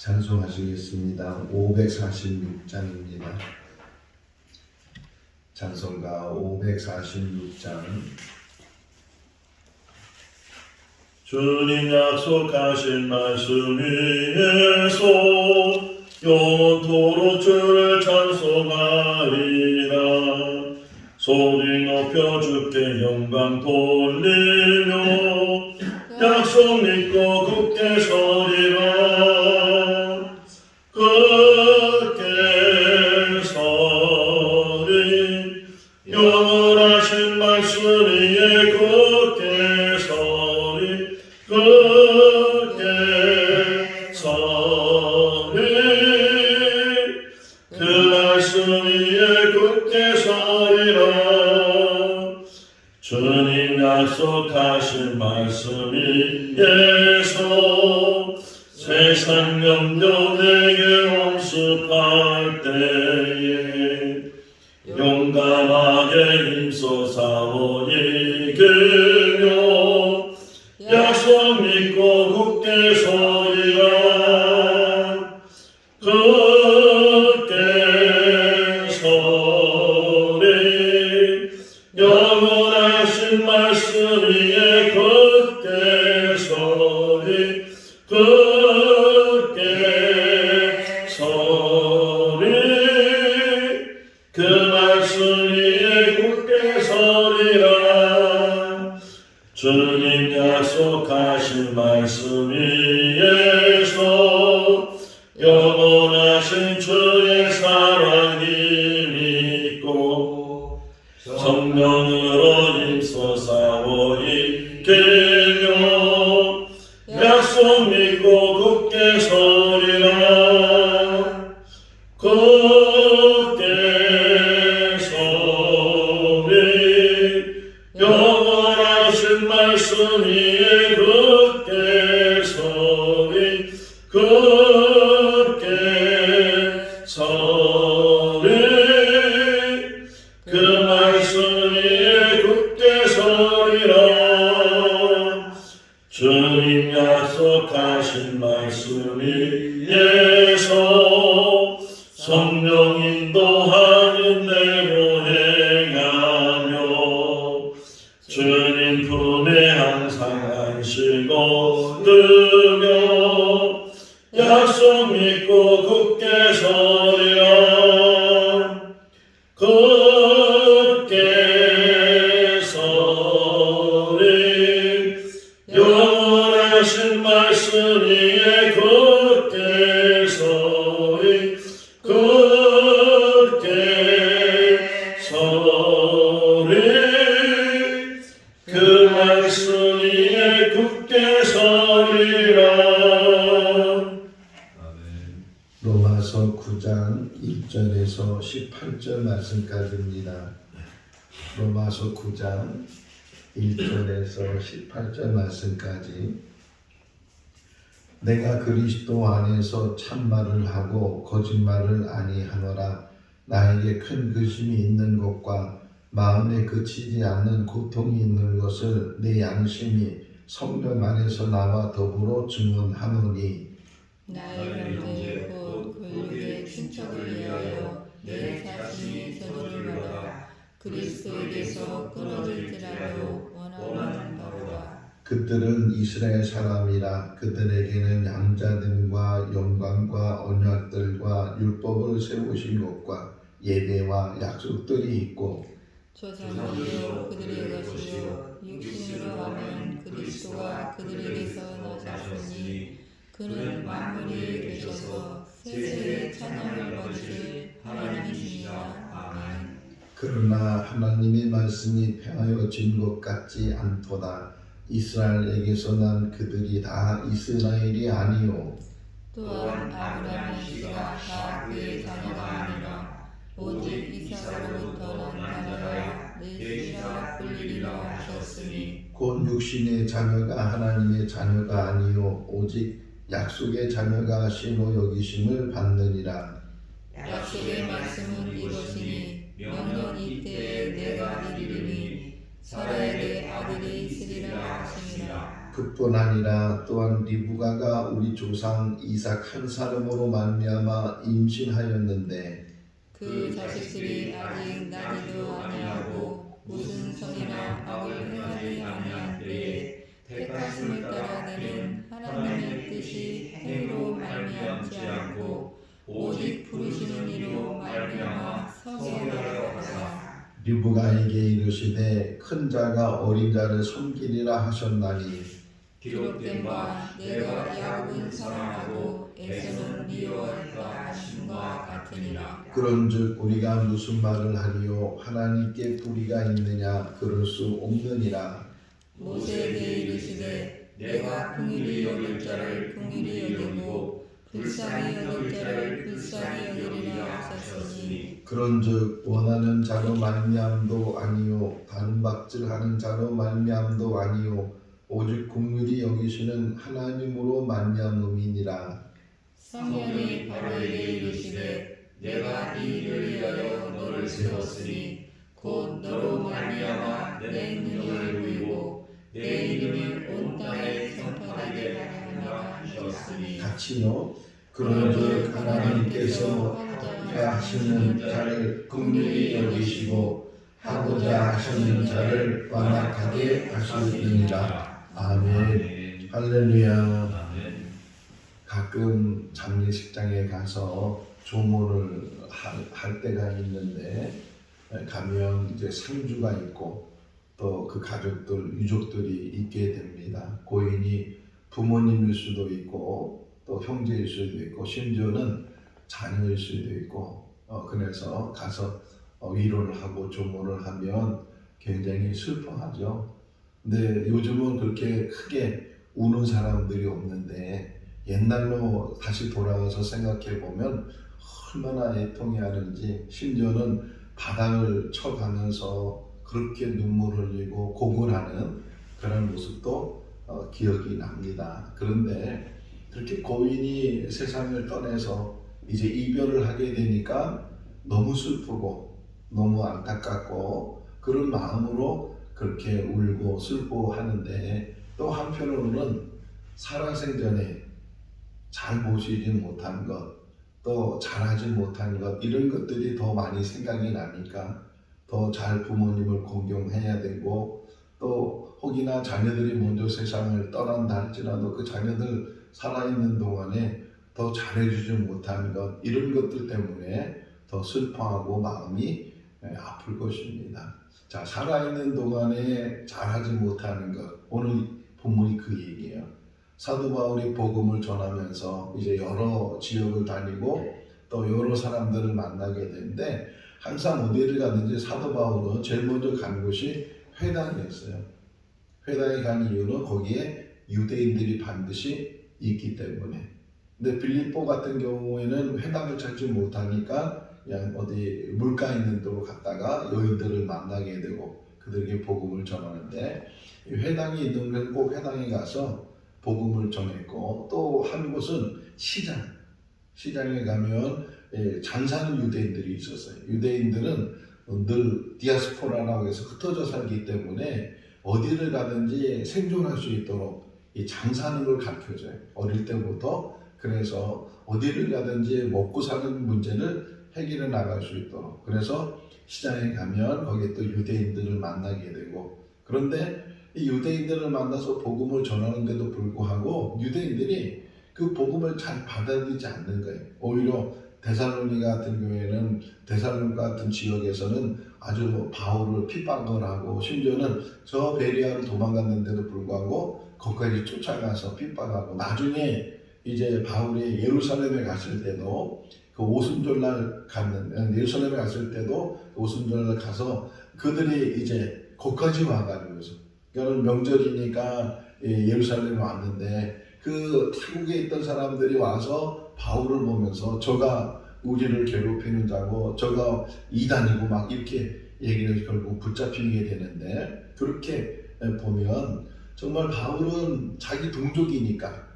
찬송하시겠습니다. 546장입니다. 찬송가 546장. 주님 약속하신 말씀 위에서 영원토록 주를 찬송하리라. 소리 높여 주께 영광 돌리며 약속 믿고 굳게 서리라. 굳게 서리 영원하신 말씀 위에 굳게 서리. 굳게 서리 그 말씀 위에 굳게 서리라. 주님 약속하신 말씀 위에서 세상 염려 내게 엄습할 때에 용감하게 힘써 싸워 이기며 약속 믿고 굳게 서리라. 굳게 서리 영원하신 말씀 위에 굳게 서리. 굳게 서리 그 말씀 위에 굳게 서리라. 주님 약속하신 말씀 위에서 영원하신 주의 사랑이 믿고 성령으로 힘써 싸워 이기며 약속 믿고 굳게 서리라. 굳게 서리 영원하신 말씀 위에 굳게 서리. 굳게 서리 그 말씀 위에 굳게 서리라. 주님 약속하신 말씀 위에서 성령 인도하는 대로 행하며 주님 품에 항상 안식 얻으며 약속 믿고 굳게 서리라. 굳게 서리 영원하신 말씀 위에 굳게 서리. 굳게 서리 그 말씀 위에 굳게 서리라. 로마서 9장 1절에서 18절 말씀까지입니다. 로마서 9장 1절에서 18절 말씀까지. 내가 그리스도 안에서 참말을 하고 거짓말을 아니하노라. 나에게 큰 근심이 있는 것과 마음에 그치지 않는 고통이 있는 것을 내 양심이 성령 안에서 나와 더불어 증언하노니 나의 형제 곧 근육의 친척을 위하여 내 자신이 저주를 받아 그리스도에게서 끊어질지라도 원하는 바로라. 그들은 이스라엘 사람이라. 그들에게는 양자됨과 영광과 언약들과 율법을 세우신 것과 예배와 약속들이 있고 조상들도 그들의 것이요 육신으로 하면 그리스도가 그들에게서 나셨으니 그는 만물이 되셔서 세세의 찬양을 받으실 하나님이시니라. 아멘. 그러나 하나님의 말씀이 폐하여진 것 같지 않도다. 이스라엘에게서 난 그들이 다 이스라엘이 아니요 또한 아브라함의 씨가 다 그의 자녀가 아니라 오직 이삭으로부터 난 자녀가 내 씨라 불리리라 하셨으니 곧 육신의 자녀가 하나님의 자녀가 아니요 오직 약속의 자녀가 신호 여기심을 받느니라. 약속의 말씀은 이것이니 명령 이때에 내가 이르리니 사라에게 아들이 있으리라 하시니라. 그뿐 아니라 또한 리브가가 우리 조상 이삭 한 사람으로 말미암아 임신하였는데 그 자식들이 아직 나지도 아니하고 무슨 성이나 악을 행하지 아니한 때에 택하심을 따라 내는 하나님의 뜻이 행위로 말미암지 않고 오직 부르시는 이로 말미암아 성결하라고 하사 리브가에게 이르시되 큰 자가 어린 자를 섬기리라 하셨나니 기록된 바 내가 야곱은 사랑하고 에서는 미워할까 하심과 같으니라. 그런즉 우리가 무슨 말을 하리요 하나님께 불의가 있느냐 그럴 수 없느니라. 모세에게 이르시되 내가 긍휼히 여길 자를 긍휼히 여기고 불쌍히 여길 자를 불쌍히 여기리라 하셨으니 그런즉 원하는 자로 말미암도 아니요 반박질하는 자로 말미암도 아니요 오직 긍휼히 여기시는 하나님으로 말미암음이니라. 성령이 바로에게 이르시되 내가 이 일을 위하여 너를 세웠으니 곧 너로 말미암아 내 능력을 보이고 내 이름을 온 땅에 선포하게 하려 하셨으니 같이요. 그런즉 하나님께서 하고자 하시는 자를 긍휼히 여기시고 하고자 하시는 자를 완악하게 하시느니라. 아멘. 할렐루야. 가끔 장례식장에 가서 조모를 할 때가 있는데 가면 이제 상주가 있고 또 그 가족들 유족들이 있게 됩니다. 고인이 부모님일 수도 있고 또 형제일 수도 있고 심지어는 자녀일 수도 있고 그래서 가서 위로를 하고 조모를 하면 굉장히 슬퍼하죠. 근데 요즘은 그렇게 크게 우는 사람들이 없는데 옛날로 다시 돌아가서 생각해 보면 얼마나 애통해 하는지 심지어는 바닥을 쳐가면서 그렇게 눈물을 흘리고 고군하는 그런 모습도 기억이 납니다. 그런데 그렇게 고인이 세상을 떠나서 이제 이별을 하게 되니까 너무 슬프고 너무 안타깝고 그런 마음으로 그렇게 울고 슬퍼하는데 또 한편으로는 살아생전에 잘 모시지 못한 것, 또 잘하지 못한 것 이런 것들이 더 많이 생각이 나니까 더 잘 부모님을 공경해야 되고 또 혹이나 자녀들이 먼저 세상을 떠난다 할지라도 그 자녀들 살아있는 동안에 더 잘해주지 못한 것 이런 것들 때문에 더 슬퍼하고 마음이 아플 것입니다. 자, 살아있는 동안에 잘하지 못하는 것 오늘 본문이 그 얘기예요. 사도 바울이 복음을 전하면서 이제 여러 지역을 다니고 또 여러 사람들을 만나게 되는데 항상 어디를 가든지 사도 바울은 제일 먼저 간 곳이 회당이었어요. 회당에 간 이유는 거기에 유대인들이 반드시 있기 때문에. 근데 빌립보 같은 경우에는 회당을 찾지 못하니까 그냥 어디 물가 있는 데로 갔다가 여인들을 만나게 되고 그들에게 복음을 전하는데 회당이 있는 곳은 꼭 회당에 가서 복음을 전했고 또 한 곳은 시장에 가면 장사하는 유대인들이 있었어요. 유대인들은 늘 디아스포라라고 해서 흩어져 살기 때문에 어디를 가든지 생존할 수 있도록 이 장사하는 걸 가르쳐줘요. 어릴 때부터. 그래서 어디를 가든지 먹고 사는 문제를 해결해 나갈 수 있도록. 그래서 시장에 가면 거기에 또 유대인들을 만나게 되고 그런데 이 유대인들을 만나서 복음을 전하는데도 불구하고 유대인들이 그 복음을 잘 받아들이지 않는 거예요. 오히려 데살로니가 같은 교회는 데살로니가 같은 지역에서는 아주 바울을 핍박을 하고 심지어는 저 베리아로 도망갔는데도 불구하고 거기까지 쫓아가서 핍박하고 나중에 이제 바울이 예루살렘에 갔을 때도 그 오순절날 예루살렘에 갔을 때도 오순절날 가서 그들이 이제 거기까지 와가지고 그러니까 명절이니까 예루살렘에 왔는데 그 태국에 있던 사람들이 와서 바울을 보면서 저가 우리를 괴롭히는 자고 저가 이단이고 막 이렇게 얘기를 해서 결국 붙잡히게 되는데 그렇게 보면 정말 바울은 자기 동족이니까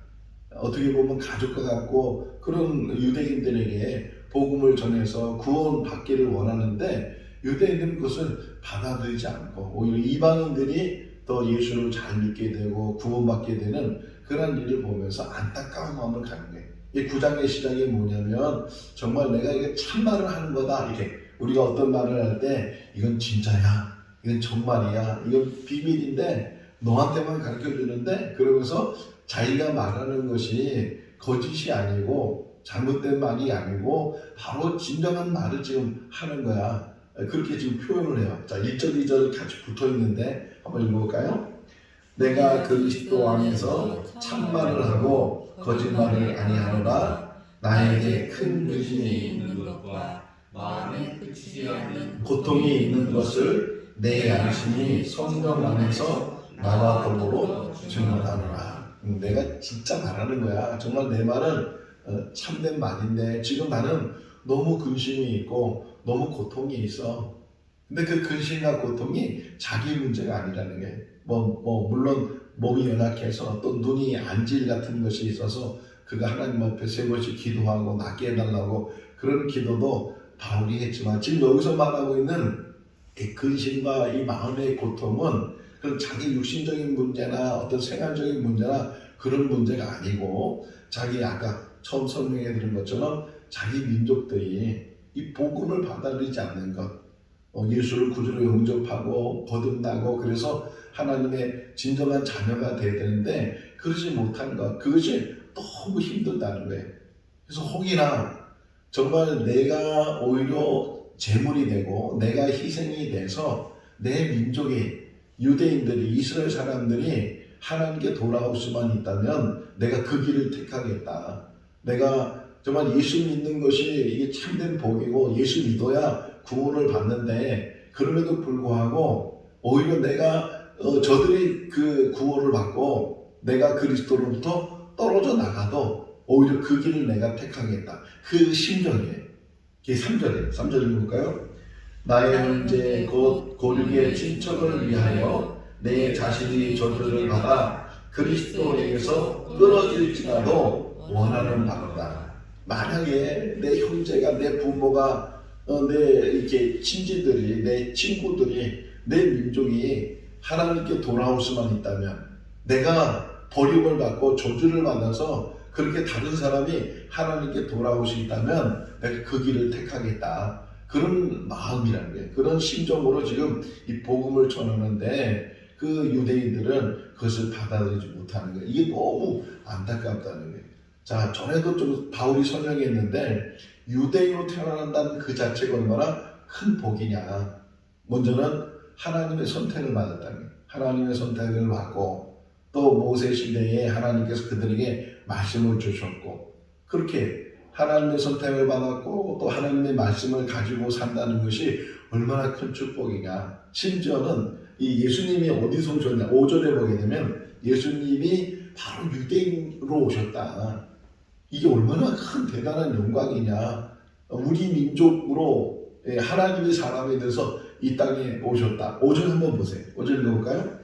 어떻게 보면 가족과 같고 그런 유대인들에게 복음을 전해서 구원 받기를 원하는데 유대인들은 그것을 받아들이지 않고 오히려 이방인들이 또 예수를 잘 믿게 되고 구원받게 되는 그런 일을 보면서 안타까운 마음을 갖는 거예요. 이 9장의 시작이 뭐냐면 정말 내가 이게 참말을 하는 거다. 이렇게 우리가 어떤 말을 할 때 이건 진짜야, 이건 정말이야, 이건 비밀인데 너한테만 가르쳐 주는데, 그러면서 자기가 말하는 것이 거짓이 아니고 잘못된 말이 아니고 바로 진정한 말을 지금 하는 거야. 그렇게 지금 표현을 해요. 자, 1절 2절 같이 붙어 있는데 한번 읽어볼까요? 내가 그리스도 안에서 참말을 하고 거짓말을 아니하노라. 나에게 큰 근심이 있는 것과 마음에 그치지 않는 고통이 있는 것을 내 양심이 성령 안에서 나와 더불어 증언하노라. 내가 진짜 말하는 거야. 정말 내 말은 참된 말인데 지금 나는 너무 근심이 있고 너무 고통이 있어. 근데 그 근심과 고통이 자기 문제가 아니라는 게 물론 몸이 연약해서 또 눈이 안질 같은 것이 있어서 그가 하나님 앞에 3번씩 기도하고 낫게 해달라고 그런 기도도 바울이 했지만 지금 여기서 말하고 있는 이 근심과 이 마음의 고통은 그런 자기 육신적인 문제나 어떤 생활적인 문제나 그런 문제가 아니고 자기 아까 처음 설명해 드린 것처럼 자기 민족들이 이 복음을 받아들이지 않는 것, 예수를 구주로 영접하고 거듭나고 그래서 하나님의 진정한 자녀가 되어야 되는데 그러지 못한 것, 그것이 너무 힘들다는 거예요. 그래서 혹이나 정말 내가 오히려 제물이 되고 내가 희생이 돼서 내 민족이 유대인들이 이스라엘 사람들이 하나님께 돌아올 수만 있다면 내가 그 길을 택하겠다. 내가 정말 예수 믿는 것이 이게 참된 복이고 예수 믿어야 구원을 받는데 그럼에도 불구하고 오히려 내가 저들이 그 구원을 받고 내가 그리스도로부터 떨어져 나가도 오히려 그 길을 내가 택하겠다. 그 심정이에요. 이게 3절이에요. 3절 읽어볼까요? 나의 형제 곧 고륙의 친척을 위하여 내 자신이 저주를 받아 그리스도에게서 끊어질지라도 원하는 바로다. 만약에 내 형제가, 내 부모가, 내 이렇게 친지들이, 내 친구들이, 내 민족이 하나님께 돌아올 수만 있다면, 내가 버림을 받고 저주를 받아서 그렇게 다른 사람이 하나님께 돌아올 수 있다면 내가 그 길을 택하겠다. 그런 마음이라는 거예요. 그런 심정으로 지금 이 복음을 전하는데 그 유대인들은 그것을 받아들이지 못하는 거예요. 이게 너무 안타깝다는 거예요. 자, 전에도 좀 바울이 설명했는데 유대인으로 태어난다는 그 자체가 얼마나 큰 복이냐. 먼저는 하나님의 선택을 받았다는 거예요. 하나님의 선택을 받고 또 모세 시대에 하나님께서 그들에게 말씀을 주셨고 그렇게 하나님의 선택을 받았고 또 하나님의 말씀을 가지고 산다는 것이 얼마나 큰 축복이냐. 심지어는 이 예수님이 어디서 오셨냐. 5절에 보게 되면 예수님이 바로 유대인으로 오셨다. 이게 얼마나 큰 대단한 영광이냐. 우리 민족으로 하나님의 사람이 돼서 이 땅에 오셨다. 5절 한번 보세요. 5절 읽어볼까요?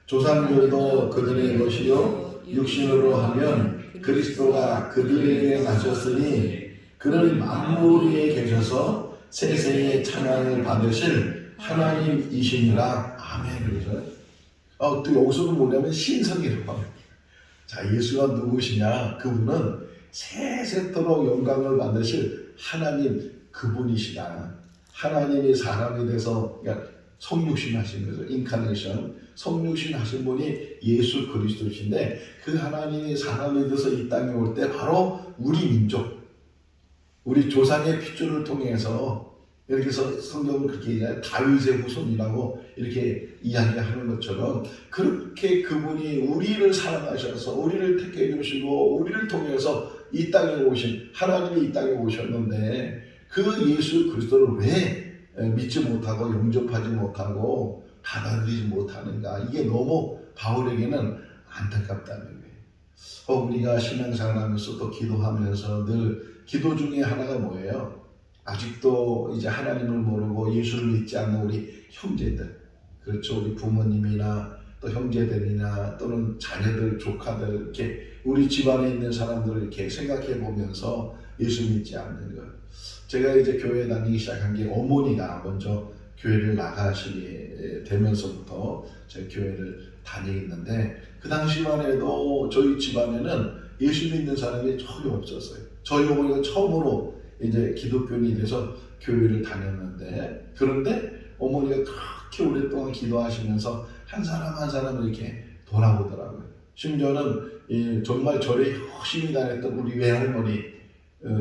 조상들도 그들의 것이요 육신으로 하면 그리스도가 그들에게 나셨으니 그는 만물 위에 계셔서 세세의 찬양을 받으실 하나님이시니라. 아멘. 그래서 또 여기서도 뭐냐면 신성이라고 합니다. 자, 예수가 누구시냐? 그분은 세세토록 영광을 받으실 하나님 그분이시다. 하나님이 사람이 돼서 그러니까 성육신 하신 거죠. 인카네이션. 성육신 하신 분이 예수 그리스도신데 그 하나님이 사람이 돼서 이 땅에 올 때 바로 우리 민족, 우리 조상의 핏줄을 통해서 이렇게 해서 성경은 그렇게 얘기해요. 다윗의 후손이라고 이렇게 이야기하는 것처럼 그렇게 그분이 우리를 사랑하셔서 우리를 택해 주시고 우리를 통해서 이 땅에 오신 하나님이 이 땅에 오셨는데 그 예수 그리스도를 왜 믿지 못하고 영접하지 못하고 받아들이지 못하는가. 이게 너무 바울에게는 안타깝다는 거예요. 우리가 신앙생활하면서 또 기도하면서 늘 기도 중에 하나가 뭐예요? 아직도 이제 하나님을 모르고 예수를 믿지 않는 우리 형제들, 그렇죠. 우리 부모님이나 또 형제들이나 또는 자녀들, 조카들 이렇게 우리 집안에 있는 사람들을 이렇게 생각해 보면서 예수 믿지 않는 것. 제가 이제 교회 다니기 시작한 게 어머니가 먼저 교회를 나가시게 되면서부터 제 교회를 다니는데 그 당시만 해도 저희 집안에는 예수 믿는 사람이 전혀 없었어요. 저희 어머니가 처음으로 이제 기독교인이 돼서 교회를 다녔는데, 그런데 어머니가 그렇게 오랫동안 기도하시면서 한 사람 한 사람 이렇게 돌아보더라고요. 심지어는 정말 절에 열심히 다녔던 우리 외할머니,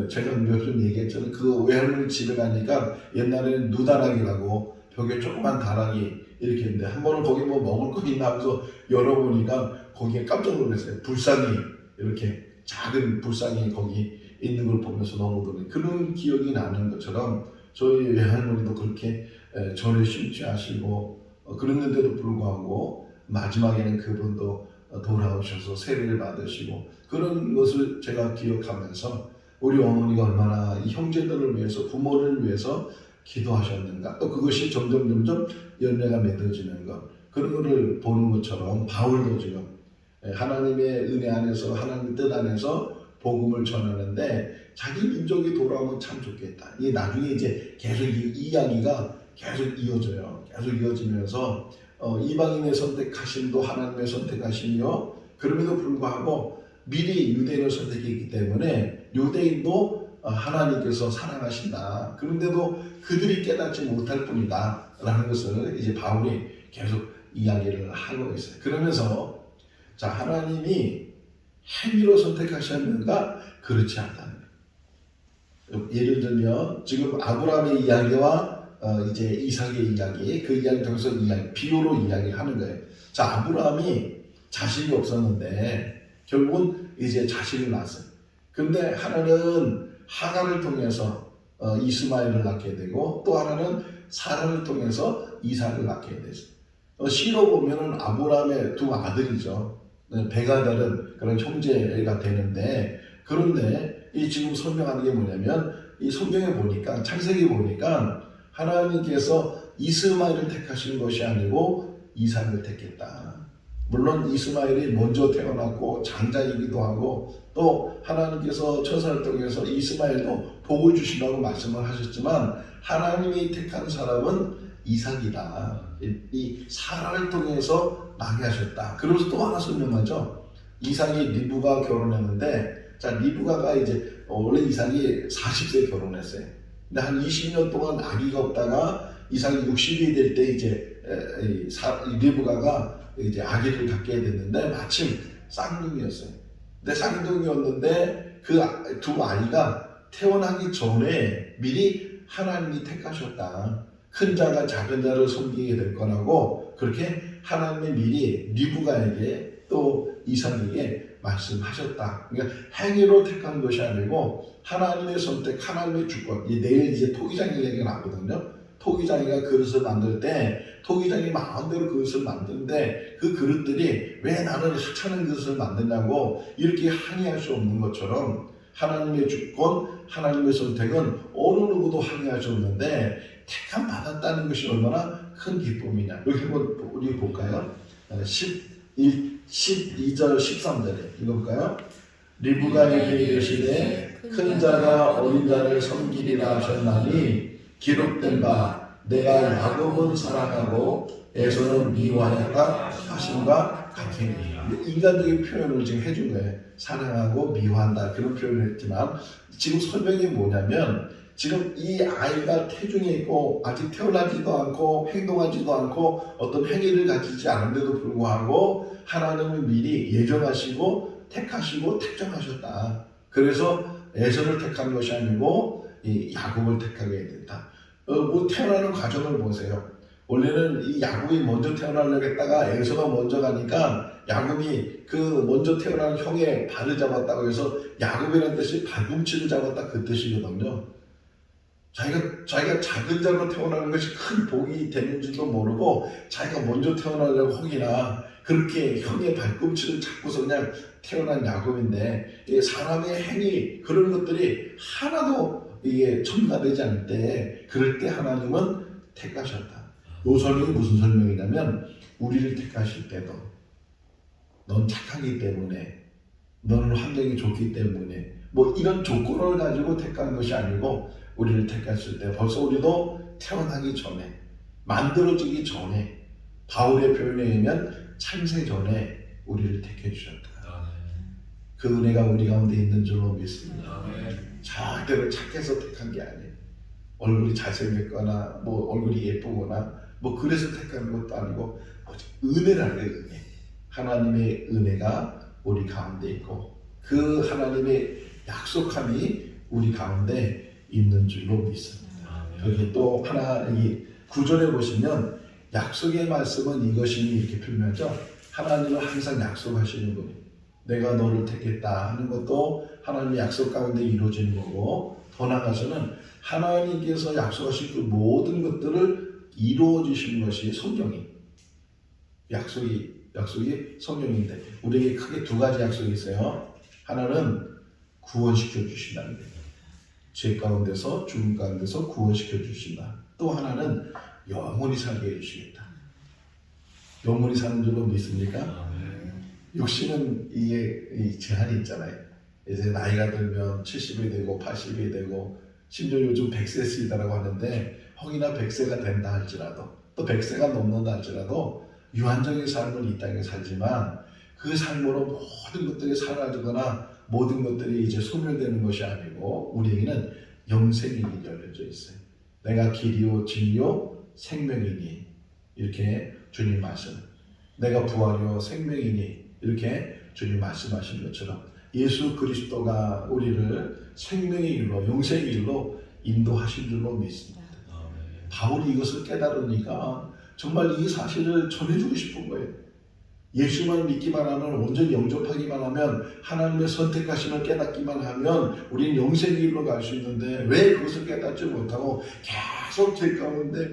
제가 몇 번 얘기했잖아요. 그 외할머니 집에 가니까 옛날에는 누다락이라고 벽에 조그만 다락이 이렇게 있는데 한 번은 거기 뭐 먹을 거 있나 하면서 열어보니까 거기에 깜짝 놀랐어요. 불상이, 이렇게 작은 불상이 거기 있는 걸 보면서 너무 놀랐어요. 그런 기억이 나는 것처럼 저희 외할머니도 그렇게 절에 심취하시고 그랬는데도 불구하고 마지막에는 그분도 돌아오셔서 세례를 받으시고 그런 것을 제가 기억하면서 우리 어머니가 얼마나 이 형제들을 위해서, 부모를 위해서 기도하셨는가, 또 그것이 점점 열매가 맺어지는 것, 그런 것을 보는 것처럼 바울도 지금 하나님의 은혜 안에서, 하나님의 뜻 안에서 복음을 전하는데 자기 민족이 돌아오면 참 좋겠다. 이 나중에 이제 계속 이 이야기가 계속 이어져요. 계속 이어지면서 이방인의 선택하심도 하나님의 선택하심이요. 그럼에도 불구하고 미리 유대인을 선택했기 때문에 유대인도 하나님께서 사랑하신다. 그런데도 그들이 깨닫지 못할 뿐이다. 라는 것을 이제 바울이 계속 이야기를 하고 있어요. 그러면서 자, 하나님이 행위로 선택하셨는가? 그렇지 않다는 거예요. 예를 들면 지금 아브라함의 이야기와 이제 이삭의 이야기, 그 이야기를 통해서 비유로 이야기하는 거예요. 자, 아브라함이 자식이 없었는데 결국은 이제 자식을 낳았어요. 근데 하나는 하갈을 통해서 이스마엘을 낳게 되고 또 하나는 사라를 통해서 이삭을 낳게 됐어요. 시로 보면은 아브라함의 두 아들이죠. 배가 다른 그런 형제가 되는데, 그런데 이 지금 설명하는 게 뭐냐면 이 성경에 보니까, 창세기 보니까 하나님께서 이스마엘을 택하신 것이 아니고 이삭을 택했다. 물론 이스마엘이 먼저 태어났고 장자이기도 하고 또 하나님께서 천사를 통해서 이스마엘도 복을 주신다고 말씀을 하셨지만 하나님이 택한 사람은 이삭이다. 이 사라를 통해서 나게 하셨다. 그러면서 또 하나 설명하죠. 이삭이 리브가 결혼했는데, 자, 리브가가 이제 원래 이삭이 40세 결혼했어요. 근데 한 20년 동안 아기가 없다가 이삭이 60이 될 때 이제 리브가가 이제 아기를 갖게 됐는데 마침 쌍둥이였어요. 근데 쌍둥이였는데 그 두 아이가 태어나기 전에 미리 하나님이 택하셨다. 큰 자가 작은 자를 섬기게 될 거라고 그렇게 하나님이 미리 리브가에게 또 이삭에게 말씀하셨다. 그러니까 행위로 택한 것이 아니고 하나님의 선택, 하나님의 주권. 내일 이제 토기장 얘기가 나거든요. 토기장이가 그릇을 만들 때 토기장이 마음대로 그릇을 만드는데 그 그릇들이 왜 나는 하찮은 그릇을 만드냐고 이렇게 항의할 수 없는 것처럼 하나님의 주권, 하나님의 선택은 어느 누구도 항의할 수 없는데 택함 받았다는 것이 얼마나 큰 기쁨이냐. 여기 한번 우리 볼까요? 12절 13절에 읽어볼까요? 리브가에게 이르시되 큰 자가 어린 자를 섬기리라 하셨나니 기록된 바 내가 야곱은 사랑하고 에서는 미워하였다 하심과 같으니. 인간적인 표현을 지금 해준 거예요. 사랑하고 미워한다 그런 표현을 했지만 지금 설명이 뭐냐면 지금 이 아이가 태중에 있고 아직 태어나지도 않고 행동하지도 않고 어떤 행위를 가지지 않은데도 불구하고 하나님은 미리 예정하시고 택하시고 택정하셨다. 그래서 에서를 택한 것이 아니고 이 야곱을 택하게 됐다. 뭐 태어나는 과정을 보세요. 원래는 이 야곱이 먼저 태어나려고 했다가 에서가 먼저 가니까 야곱이 그 먼저 태어난 형의 발을 잡았다고 해서 야곱이라는 뜻이 발꿈치를 잡았다 그 뜻이거든요. 자기가 작은 자로 태어나는 것이 큰 복이 되는지도 모르고 자기가 먼저 태어나려고 혹이나 그렇게 형의 발꿈치를 잡고서 그냥 태어난 야곱인데 사람의 행위 그런 것들이 하나도 이게 첨가되지 않을 때 그럴 때 하나님은 택하셨다. 이 설명이 무슨 설명이냐면 우리를 택하실 때도 넌 착하기 때문에 너는 환경이 좋기 때문에 뭐 이런 조건을 가지고 택한 것이 아니고 우리를 택했을 때 벌써 우리도 태어나기 전에 만들어지기 전에 바울의 표현에 의하면 창세 전에 우리를 택해 주셨다. 그 은혜가 우리 가운데 있는 줄로 믿습니다. 절대로 착해서 택한 게 아니에요. 얼굴이 잘생겼거나 뭐 얼굴이 예쁘거나 뭐 그래서 택한 것도 아니고 은혜라는 은혜. 하나님의 은혜가 우리 가운데 있고 그 하나님의 약속함이 우리 가운데 있는 줄로 믿습니다. 여기 또 하나 이 구절에 보시면 약속의 말씀은 이것이니 이렇게 표현하죠. 하나님은 항상 약속하시는 분이에요. 내가 너를 택했다 하는 것도 하나님의 약속 가운데 이루어지는 거고 더 나아가서는 하나님께서 약속하신 그 모든 것들을 이루어 주시는 것이 성경이 약속이 성경인데 우리에게 크게 두 가지 약속이 있어요. 하나는 구원시켜 주신다는 거예요. 죄 가운데서 죽음 가운데서 구원시켜 주신다. 또 하나는 영원히 살게 해주시겠다. 영원히 사는 줄로 믿습니까? 육신은 이게 제한이 있잖아요. 이제 나이가 들면 70이 되고 80이 되고 심지어 요즘 100세 쓰이다라고 하는데 혹이나 100세가 된다 할지라도 또 100세가 넘는다 할지라도 유한적인 삶을 이 땅에 살지만 그 삶으로 모든 것들이 사라지거나 모든 것들이 이제 소멸되는 것이 아니고 우리에게는 영생이 열려져 있어요. 내가 길이요 진리요 생명이니 이렇게 주님 말씀. 내가 부활이요 생명이니 이렇게 주님 말씀하신 것처럼 예수 그리스도가 우리를 생명의 길로 영생의 길로 인도하신 줄로 믿습니다. 바울이 이것을 깨달으니까 정말 이 사실을 전해주고 싶은 거예요. 예수만 믿기만 하면 온전히 영접하기만 하면 하나님의 선택하심을 깨닫기만 하면 우리는 영생의 길로 갈 수 있는데 왜 그것을 깨닫지 못하고 계속 죄 가운데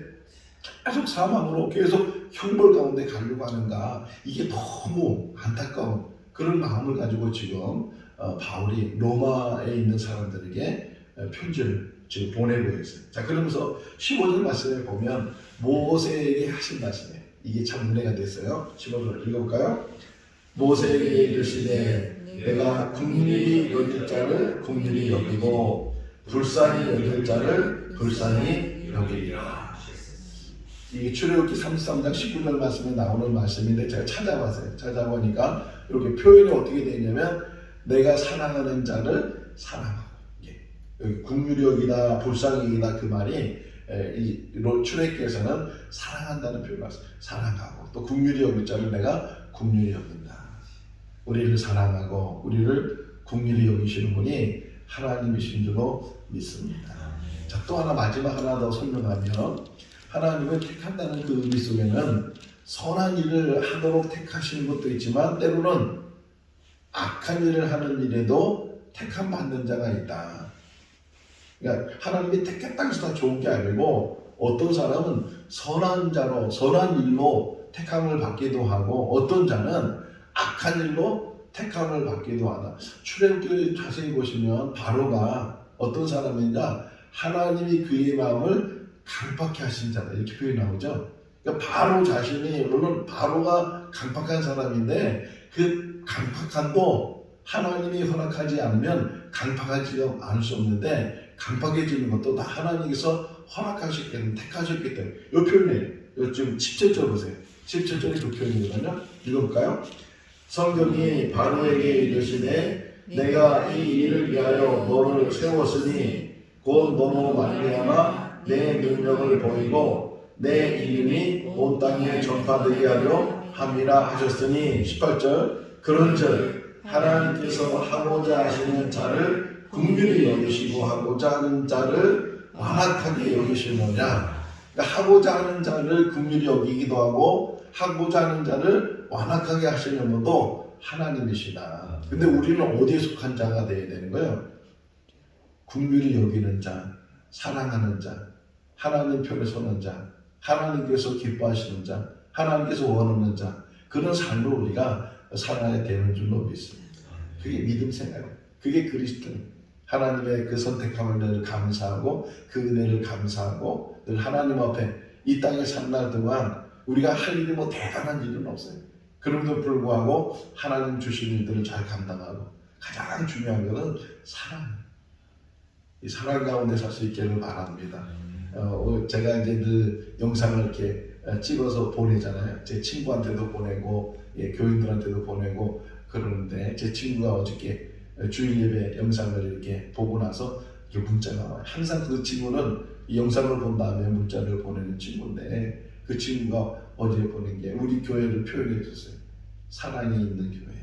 계속 사망으로 계속 형벌 가운데 가려고 하는가. 이게 너무 안타까운 그런 마음을 가지고 지금 바울이 로마에 있는 사람들에게 편지를 지금 보내고 있어요. 자, 그러면서 15절 말씀에 보면 모세에게 하신 말씀이에요. 이게 참 은혜가 됐어요. 15절 읽어볼까요? 모세에게 이르시되 내가 긍휼히 여길 자를 긍휼히 여기고 불쌍히 여길 자를 불쌍히 여기리라. 이게 출애굽기 33장 19절 말씀에 나오는 말씀인데 제가 찾아봤어요. 찾아보니까 이렇게 표현이 어떻게 되냐면 내가 사랑하는 자를 사랑하고 여기 긍휼히 여기다 불쌍히 여기다 그 말이 이 출애굽기에서는 사랑한다는 표현을 봤어요. 사랑하고 또 긍휼히 여길 자를 내가 긍휼히 여긴다. 우리를 사랑하고 우리를 긍휼히 여기시는 분이 하나님이신 줄로 믿습니다. 자, 또 하나 마지막 하나 더 설명하면 하나님을 택한다는 그 의미 속에는 선한 일을 하도록 택하시는 것도 있지만 때로는 악한 일을 하는 일에도 택함 받는 자가 있다. 그러니까 하나님이 택했다고 해서 다 좋은 게 아니고 어떤 사람은 선한 자로 선한 일로 택함을 받기도 하고 어떤 자는 악한 일로 택함을 받기도 하다. 출애굽기 자세히 보시면 바로가 어떤 사람인가 하나님이 그의 마음을 강팍해 하신 자다 이렇게 표현이 나오죠. 그러니까 바로 자신이 물론 바로가 강팍한 사람인데 그 강팍함도 하나님이 허락하지 않으면 강팍하지 않을 수 없는데 강팍해지는 것도 다 하나님께서 허락하셨기 때문에 택하셨기 때문에 이 표현이에요. 지금 17절 보세요. 17절이 그 표현이거든요. 읽어볼까요? 성경이 바로에게 이르시되 내가 이 일을 위하여 너를 세웠으니 곧 너로 말미암아 내 능력을 보이고 내 이름이 온 땅에 전파되게 하려 함이라 하셨으니 18절 그런즉 하나님께서 하고자 하시는 자를 긍휼히 여기시고 하고자 하는 자를 완악하게 여기시느냐. 그러니까 하고자 하는 자를 긍휼히 여기기도 하고 하고자 하는 자를 완악하게 하시는 분도 하나님이시다. 근데 우리는 어디에 속한 자가 되어야 되는 거예요? 긍휼히 여기는 자, 사랑하는 자, 하나님 편에 서는 자, 하나님께서 기뻐하시는 자, 하나님께서 원하는 자, 그런 삶을 우리가 살아야 되는 줄로 믿습니다. 그게 믿음 생활이에요. 그게 그리스도입니다. 하나님의 그 선택함을 늘 감사하고 그 은혜를 감사하고 늘 하나님 앞에 이 땅에 산 날 동안 우리가 할 일이 뭐 대단한 일은 없어요. 그럼에도 불구하고 하나님 주신 일들을 잘 감당하고 가장 중요한 것은 사랑. 이 사랑 가운데 살 수 있기를 바랍니다. 제가 이제 늘 영상을 이렇게 찍어서 보내잖아요. 제 친구한테도 보내고 교인들한테도 보내고 그러는데 제 친구가 어저께 주일 예배 영상을 이렇게 보고 나서 이렇게 문자가 와요. 항상 그 친구는 이 영상을 본 다음에 문자를 보내는 친구인데 그 친구가 어제 보낸 게 우리 교회를 표현해 줬어요. 사랑이 있는 교회.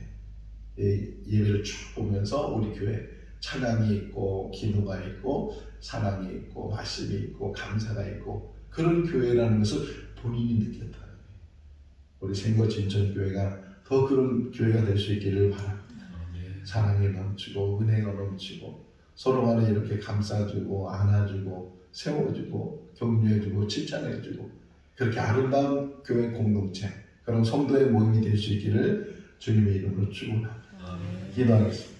예배를 쭉 보면서 우리 교회 찬양이 있고 기도가 있고 사랑이 있고 말씀이 있고 감사가 있고 그런 교회라는 것을 본인이 느꼈다. 우리 생거진천교회가 더 그런 교회가 될 수 있기를 바랍니다. 사랑이 넘치고 은혜가 넘치고 서로 간에 이렇게 감싸주고 안아주고 세워주고 격려해주고 칭찬해주고 그렇게 아름다운 교회 공동체 그런 성도의 모임이 될 수 있기를 주님의 이름으로 축원합니다. 기도하겠습니다.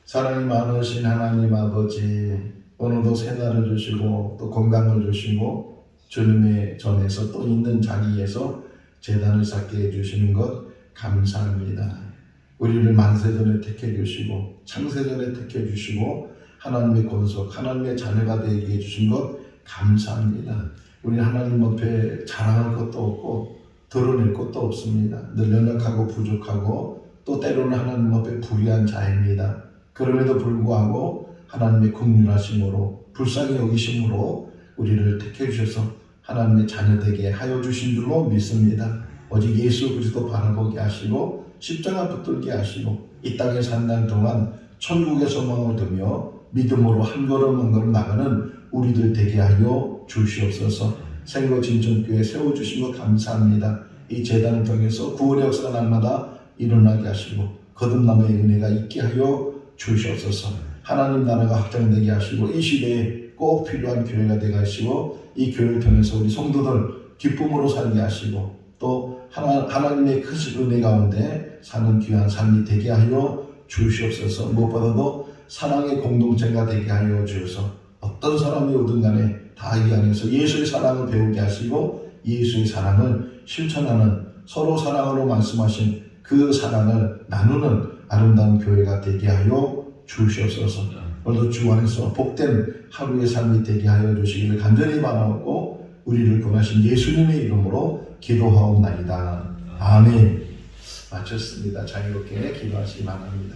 사랑이 많으신 하나님 아버지, 오늘도 새날을 주시고 또 건강을 주시고 주님의 전에서 또 있는 자리에서 제단을 쌓게 해주시는 것 감사합니다. 우리를 만세전에 택해 주시고 창세전에 택해 주시고 하나님의 권속, 하나님의 자녀가 되게 해주신 것 감사합니다. 우리 하나님 앞에 자랑할 것도 없고 드러낼 것도 없습니다. 늘 연약하고 부족하고 또 때로는 하나님 앞에 불의한 자입니다. 그럼에도 불구하고 하나님의 긍휼하심으로 불쌍히 여기심으로 우리를 택해 주셔서 하나님의 자녀 되게 하여 주신 줄로 믿습니다. 오직 예수 그리스도 바라보게 하시고 십자가 붙들게 하시고 이 땅에 산날 동안 천국의 소망을 두며 믿음으로 한 걸음 한 걸음 나가는 우리들 되게 하여 주시옵소서. 생거진천교회 세워주신 것 감사합니다. 이 재단을 통해서 구원의 역사가 날마다 일어나게 하시고 거듭남의 은혜가 있게 하여 주시옵소서. 하나님 나라가 확장되게 하시고 이 시대에 꼭 필요한 교회가 되게 하시고 이 교회를 통해서 우리 성도들 기쁨으로 살게 하시고 또 하나님의 크신 은혜 가운데 사는 귀한 삶이 되게 하여 주시옵소서. 무엇보다도 사랑의 공동체가 되게 하여 주셔서 어떤 사람이 오든 간에 다 이 안에서 예수의 사랑을 배우게 하시고 예수의 사랑을 실천하는 서로 사랑으로 말씀하신 그 사랑을 나누는 아름다운 교회가 되게 하여 주시옵소서. 오늘도 주 안에서 복된 하루의 삶이 되게 하여 주시기를 간절히 바라고 우리를 구하신 예수님의 이름으로 기도하옵나이다. 아멘. 마쳤습니다. 자유롭게 기도하시기 바랍니다.